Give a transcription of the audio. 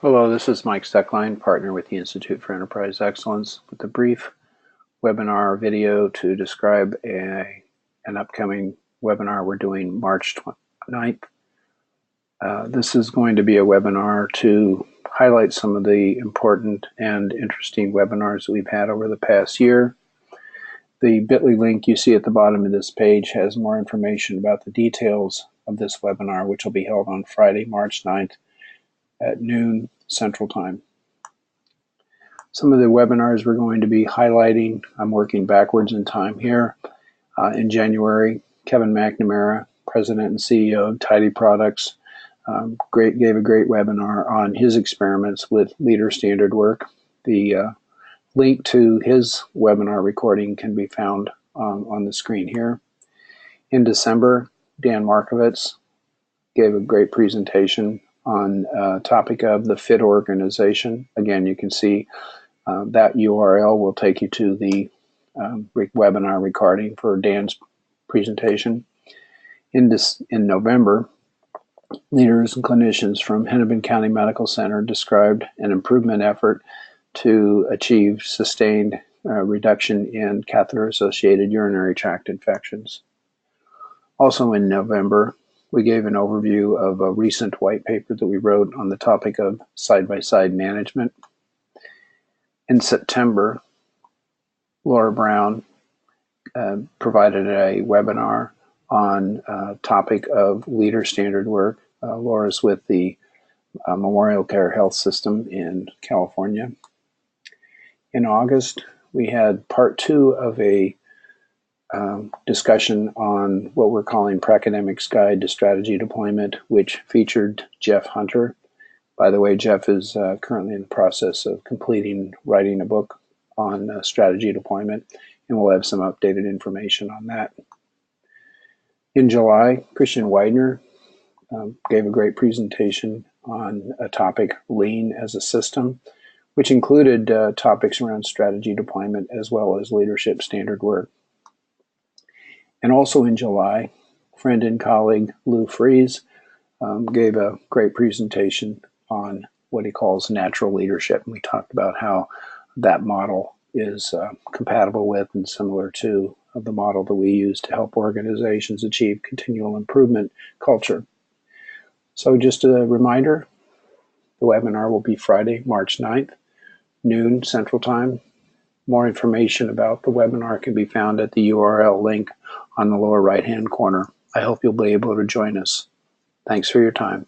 Hello, this is Mike Steckline, partner with the Institute for Enterprise Excellence, with a brief webinar video to describe an upcoming webinar we're doing March 9th. This is going to be a webinar to highlight some of the important and interesting webinars that we've had over the past year. The bit.ly link you see at the bottom of this page has more information about the details of this webinar, which will be held on Friday, March 9th at noon Central Time. Some of the webinars we're going to be highlighting, I'm working backwards in time here. In January, Kevin McNamara, President and CEO of Tidy Products, gave a great webinar on his experiments with leader standard work. The link to his webinar recording can be found on the screen here. In December, Dan Markovitz gave a great presentation on a topic of the fit organization. Again, you can see that URL will take you to the webinar recording for Dan's presentation. In November, leaders and clinicians from Hennepin County Medical Center described an improvement effort to achieve sustained reduction in catheter-associated urinary tract infections. Also in November, we gave an overview of a recent white paper that we wrote on the topic of side-by-side management. In September, Laura Brown provided a webinar on a topic of leader standard work. Laura's with the Memorial Care Health System in California. In August, we had part 2 of a discussion on what we're calling Pracademic's Guide to Strategy Deployment, which featured Jeff Hunter. By the way, Jeff is currently in the process of writing a book on strategy deployment, and we'll have some updated information on that. In July, Christian Widener gave a great presentation on a topic, Lean as a System, which included topics around strategy deployment as well as leadership standard work. And also in July, friend and colleague Lou Fries gave a great presentation on what he calls natural leadership. And we talked about how that model is compatible with and similar to the model that we use to help organizations achieve continual improvement culture. So just a reminder, the webinar will be Friday, March 9th, noon Central Time. More information about the webinar can be found at the URL link on the lower right-hand corner. I hope you'll be able to join us. Thanks for your time.